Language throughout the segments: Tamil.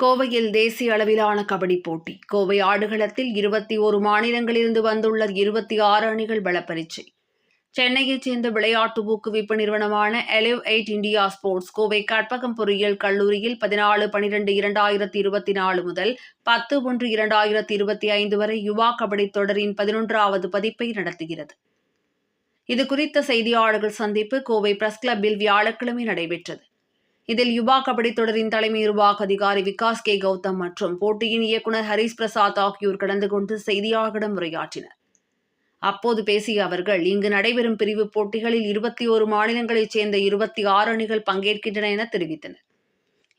கோவையில் தேசிய அளவிலான கபடி போட்டி. கோவை ஆடுகளத்தில் 21 மாநிலங்களிலிருந்து வந்துள்ள 26 அணிகள் பலப்பரீட்சை. சென்னையைச் சேர்ந்த விளையாட்டு ஊக்குவிப்பு நிறுவனமான எலிவ் 8 இந்தியா ஸ்போர்ட்ஸ் கோவை கற்பகம் பொறியியல் கல்லூரியில் 14-12-2024 முதல் 10-1-2025 வரை யுவா கபடி தொடரின் 11வது பதிப்பை நடத்துகிறது. இதுகுறித்த செய்தியாளர்கள் சந்திப்பு கோவை பிரஸ் கிளப்பில் வியாழக்கிழமை நடைபெற்றது. இதில் யுவா கபடி தொடரின் தலைமை நிர்வாக அதிகாரி விகாஸ் கே கௌதம் மற்றும் போட்டியின் இயக்குநர் ஹரிஸ் பிரசாத் ஆகியோர் கலந்து கொண்டு செய்தியாளர்களிடம் உரையாற்றினர். அப்போது பேசிய அவர்கள், இங்கு நடைபெறும் பிரிவு போட்டிகளில் 21 மாநிலங்களைச் சேர்ந்த 26 அணிகள் பங்கேற்கின்றன என தெரிவித்தனர்.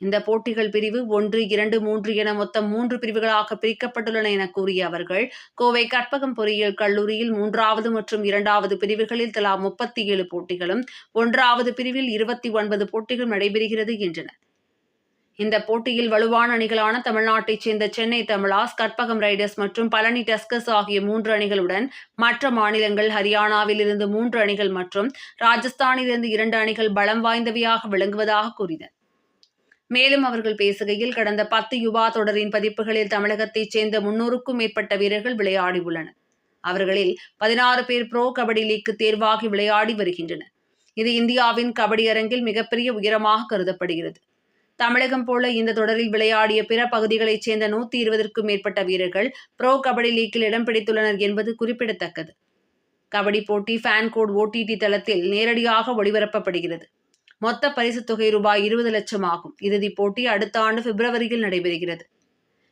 இந்த போட்டிகள் பிரிவு 1, 2, 3 என மொத்தம் 3 பிரிவுகளாக பிரிக்கப்பட்டுள்ளன என கூறிய அவர்கள், கோவை கற்பகம் பொறியியல் கல்லூரியில் 3வது மற்றும் 2வது பிரிவுகளில் தலா 37 போட்டிகளும் 1வது பிரிவில் 29 போட்டிகளும் நடைபெறுகிறது என்றனர். இந்த போட்டியில் வலுவான அணிகளான தமிழ்நாட்டைச் சேர்ந்த சென்னை தமிழாஸ், கற்பகம் ரைடர்ஸ் மற்றும் பழனி டஸ்கர்ஸ் ஆகிய 3 அணிகளுடன் மற்ற மாநிலங்கள் ஹரியானாவில் இருந்து 3 அணிகள் மற்றும் ராஜஸ்தானிலிருந்து 2 அணிகள் பலம் வாய்ந்தவையாக விளங்குவதாக கூறினர். மேலும் அவர்கள் பேசுகையில், கடந்த 10 யுவா தொடரின் பதிப்புகளில் தமிழகத்தைச் சேர்ந்த 300க்கும் மேற்பட்ட வீரர்கள் விளையாடியுள்ளனர். அவர்களில் 16 பேர் ப்ரோ கபடி லீக்கு தேர்வாகி விளையாடி வருகின்றனர். இது இந்தியாவின் கபடி அரங்கில் மிகப்பெரிய உயரமாக கருதப்படுகிறது. தமிழகம் போல இந்த தொடரில் விளையாடிய பிற பகுதிகளைச் சேர்ந்த 120க்கும் மேற்பட்ட வீரர்கள் ப்ரோ கபடி லீக்கில் இடம் பிடித்துள்ளனர் என்பது குறிப்பிடத்தக்கது. கபடி போட்டி ஃபேன் கோட் OTT தளத்தில் நேரடியாக ஒளிபரப்பப்படுகிறது. மொத்த பரிசுத் தொகை ரூபாய் 20 லட்சம் ஆகும். இறுதிப் போட்டி அடுத்த ஆண்டு பிப்ரவரியில் நடைபெறுகிறது.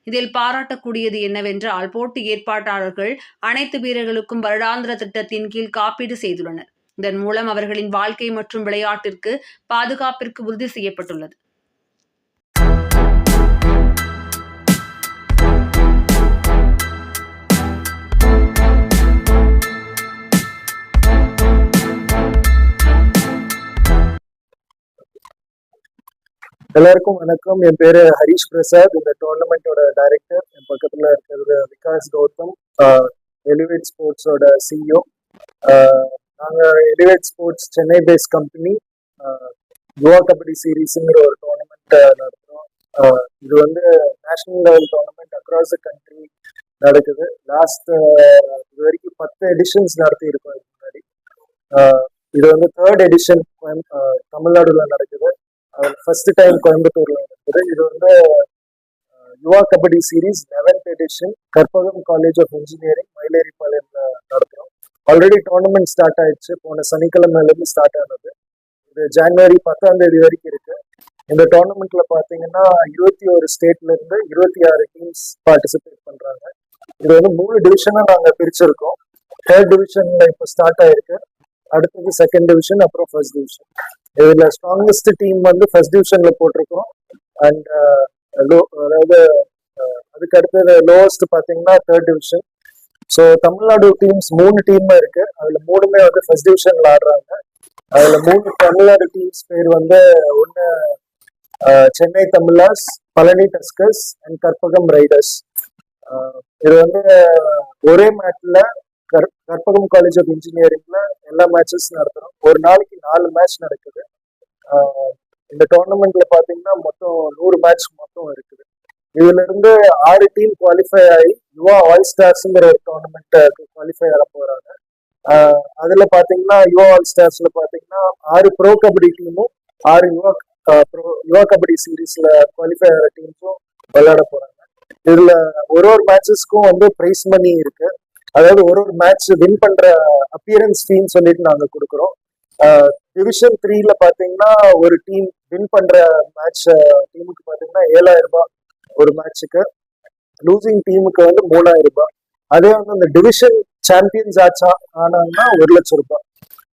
இதில் பாராட்டக்கூடியது என்னவென்றால், போட்டி ஏற்பாட்டாளர்கள் அனைத்து வீரர்களுக்கும் வருடாந்திர திட்டத்தின் கீழ் காப்பீடு செய்துள்ளனர். இதன் மூலம் அவர்களின் வாழ்க்கை மற்றும் விளையாட்டிற்கு பாதுகாப்பிற்கு உறுதி செய்யப்பட்டுள்ளது. எல்லாருக்கும் வணக்கம். என் பேரு ஹரிஷ் பிரசாத். இந்த டோர்னமெண்டோட டைரக்டர். என் பக்கத்துல இருக்கிறது விகாஸ் கௌதம், எலிவேட் ஸ்போர்ட்ஸோட CEO. நாங்க Elevate Sports Chennai base company Yuva Kabaddi சீரீஸ்ங்கிற ஒரு டோர்னமெண்ட் நடத்துறோம். இது வந்து national level tournament across the country நடக்குது. லாஸ்ட் இது வரைக்கும் 10 எடிஷன்ஸ் நடத்தி இருக்கோம். இதுக்கு முன்னாடி இது வந்து 3rd எடிஷன் தமிழ்நாடுல நடக்குது. ஃபர்ஸ்ட் டைம் கோயம்புத்தூர்ல நடக்குது. இது வந்து Yuva Kabaddi series 11th edition Karpagam College of Engineering மயிலேறிப்பாளையம்ல நடத்துறோம். ஆல்ரெடி டோர்னமெண்ட் ஸ்டார்ட் ஆயிடுச்சு. போன சனிக்கிழமையிலேருந்து ஸ்டார்ட் ஆனது. இது ஜனவரி 10ஆம் தேதி வரைக்கும் இருக்கு. இந்த டோர்னமெண்ட்ல பாத்தீங்கன்னா 21 ஸ்டேட்ல இருந்து 26 டீம்ஸ் பார்ட்டிசிபேட் பண்றாங்க. இது வந்து 3 டிவிஷனா நாங்க பிரிச்சிருக்கோம். 3rd டிவிஷன்ல இப்போ ஸ்டார்ட் ஆயிருக்கு. அடுத்தது 2nd டிவிஷன், அப்புறம் 1st டிவிஷன். இதுல ஸ்ட்ராங்கஸ்ட் டீம் வந்து 1st டிவிஷன்ல போட்டிருக்கோம். அண்ட் அதாவது அதுக்கு அடுத்தது லோவஸ்ட் பாத்தீங்கன்னா 3rd division. So Tamil Nadu teams 3 team இருக்கு. அதுல 3மே வந்து 1st டிவிஷன்ல ஆடுறாங்க. அதுல 3 தமிழ்நாடு டீம்ஸ் பேர் வந்து ஒன்னு Chennai Tamilas, Palani Tuskers and Karpagam Riders. இது வந்து ஒரே மேட்ச்ல கற்பகம் காலேஜ் ஆஃப் இன்ஜினியரிங்ல எல்லா மேட்சஸ் நடத்துறோம். ஒரு நாளைக்கு 4 மேட்ச் நடக்குது. இந்த டோர்னமெண்ட்ல பாத்தீங்கன்னா மொத்தம் 100 மேட்ச் மொத்தம் இருக்குது. இதுல இருந்து 6 டீம் குவாலிஃபை ஆகி யுவா ஆல் ஸ்டார்ஸ்ங்கிற ஒரு டோர்னமெண்ட் குவாலிஃபை ஆக போறாங்க. அதுல பாத்தீங்கன்னா யுவா ஆல் ஸ்டார்ஸ்ல பாத்தீங்கன்னா 6 ப்ரோ கபடி டீமும் 6 யுவா கபடி சீரீஸ்ல குவாலிஃபை ஆகிற டீம்ஸும் விளையாட போறாங்க. இதுல ஒரு மேட்சஸ்க்கும் வந்து பிரைஸ் மணி இருக்கு. அதாவது ஒரு மேட்ச் வின் பண்ற அப்பியரன்ஸ் ஃபீன்னு சொல்லிட்டு நாங்க கொடுக்குறோம். டிவிஷன் 3ல பாத்தீங்கன்னா ஒரு டீம் வின் பண்ற மேட்ச் டீமுக்கு பாத்தீங்கன்னா 7,000 ரூபாய் ஒரு மேட்சுக்கு. லூசிங் டீமுக்கு வந்து 3,000 ரூபாய். அதே வந்து அந்த டிவிஷன் சாம்பியன்ஸ் ஆனாங்கன்னா 1 லட்சம் ரூபாய்.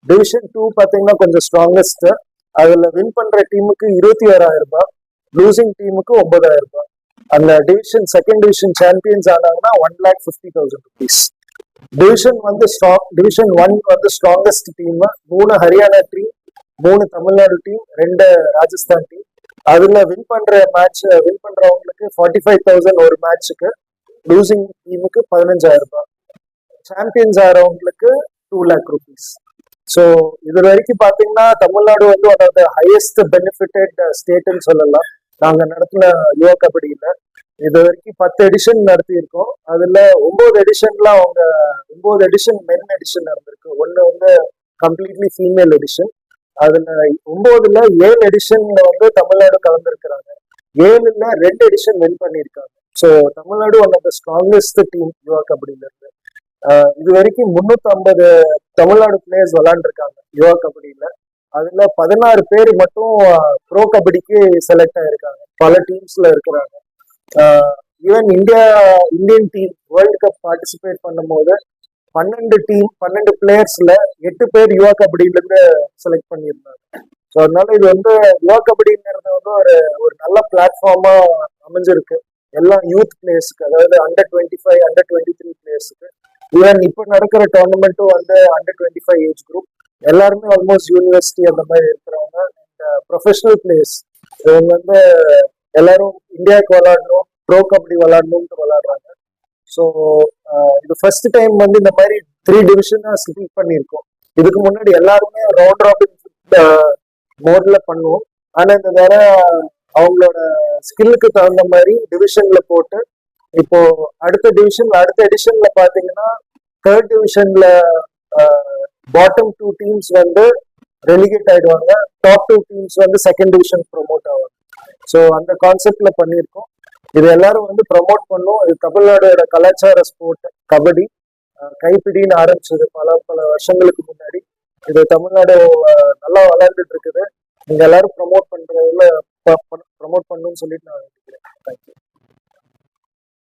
டிவிஷன் 2 பாத்தீங்கன்னா கொஞ்சம் ஸ்ட்ராங்கஸ்ட். அதுல வின் பண்ற டீமுக்கு 21,000 ரூபாய், லூசிங் டீமுக்கு 9,000 ரூபாய். அந்த டிவிஷன் 2nd டிவிஷன் சாம்பியன்ஸ் ஆனாங்கன்னா 1,50,000 rupees. டிவிஷன் 1 வந்து strongest team. 3 Haryana team, 3 Tamil Nadu team, 2 Rajasthan team. அதுல வின் பண்றவங்களுக்கு 45,000 ஒரு மேட்சுக்கு, லூசிங் டீமுக்கு 15,000 ரூபாய், சாம்பியன்ஸ் ஆகிறவங்களுக்கு 2 lakh rupees. ஸோ இது வரைக்கும் பாத்தீங்கன்னா தமிழ்நாடு வந்து one of the highest benefitted ஸ்டேட்னு சொல்லலாம். நாங்க நடத்தின யுவா கபடியில இது வரைக்கும் 10 எடிஷன் நடத்தியிருக்கோம். அதுல 9 எடிஷன்ல அவங்க 9 எடிஷன் மென் எடிஷன் நடந்திருக்கு. ஒண்ணு வந்து கம்ப்ளீட்லி ஃபீமேல் எடிஷன். அதுல 9ல 7 எடிஷன்ல வந்து தமிழ்நாடு கலந்துருக்கிறாங்க. 7ல 2 எடிஷன் வின் பண்ணியிருக்காங்க. So Tamil Nadu one of the strongest team Yuva கபடியில இருந்து. இது வரைக்கும் 350 தமிழ்நாடு பிளேயர்ஸ் விளையாண்டுருக்காங்க யுவா கபடியில. அதுல 16 பேர் மட்டும் ப்ரோ கபடிக்கு செலக்ட் ஆயிருக்காங்க. பல டீம்ஸ்ல இருக்கிறாங்க. Even Indian team world cup participate பண்ணும்போது 12 பிளேயர்ஸ்ல 8 பேர் யுவா கபடியில இருந்து செலக்ட் பண்ணியிருந்தாங்க. ஸோ அதனால இது வந்து யுவா கபடிங்கிறது வந்து ஒரு நல்ல பிளாட்ஃபார்மா அமைஞ்சிருக்கு எல்லா யூத் பிளேயர்ஸுக்கு, அதாவது அண்டர் 25 அண்டர் 23 பிளேயர்ஸுக்கு. ஈவன் இப்போ நடக்கிற டோர்னமெண்ட்டும் வந்து அண்டர் 25 ஏஜ் குரூப் எல்லாருமே ஆல்மோஸ்ட் யூனிவர்சிட்டி அந்த மாதிரி இருக்கிறவங்க. ப்ரொஃபஷனல் பிளேயர்ஸ் இவங்க வந்து எல்லாரும் இந்தியாவுக்கு விளையாடணும், ப்ரோ கபடி விளையாடணும்னு விளையாடுறாங்க. ஸோ இது ஃபர்ஸ்ட் டைம் வந்து இந்த மாதிரி 3 டிவிஷனா ஸ்பிளிட் பண்ணியிருக்கோம். இதுக்கு முன்னாடி எல்லாருமே ரவுண்ட் ராபின் மோட்ல பண்ணுவோம். ஆனா இந்த வேற அவங்களோட ஸ்கில்லுக்கு தகுந்த மாதிரி டிவிஷன்ல போட்டு இப்போ அடுத்த எடிஷன்ல பாத்தீங்கன்னா 3rd டிவிஷன்ல பாட்டம் 2 டீம்ஸ் வந்து ரெலிகேட் ஆயிடுவாங்க. டாப் 2 டீம்ஸ் வந்து 2nd டிவிஷன் ப்ரொமோட் ஆவாங்க. ஸோ அந்த கான்செப்ட்ல பண்ணியிருக்கோம். இது எல்லாரும் வந்து ப்ரமோட் பண்ணும். இது தமிழ்நாடோட கலாச்சார ஸ்போர்ட் கபடி. கைப்பிடின்னு ஆரம்பிச்சது பல வருஷங்களுக்கு முன்னாடி. இது தமிழ்நாடு நல்லா விளையாண்டுட்டு இருக்குது. நீங்க எல்லாரும் ப்ரமோட் பண்றதுல ப்ரமோட் பண்ணணும்னு சொல்லிட்டு நான்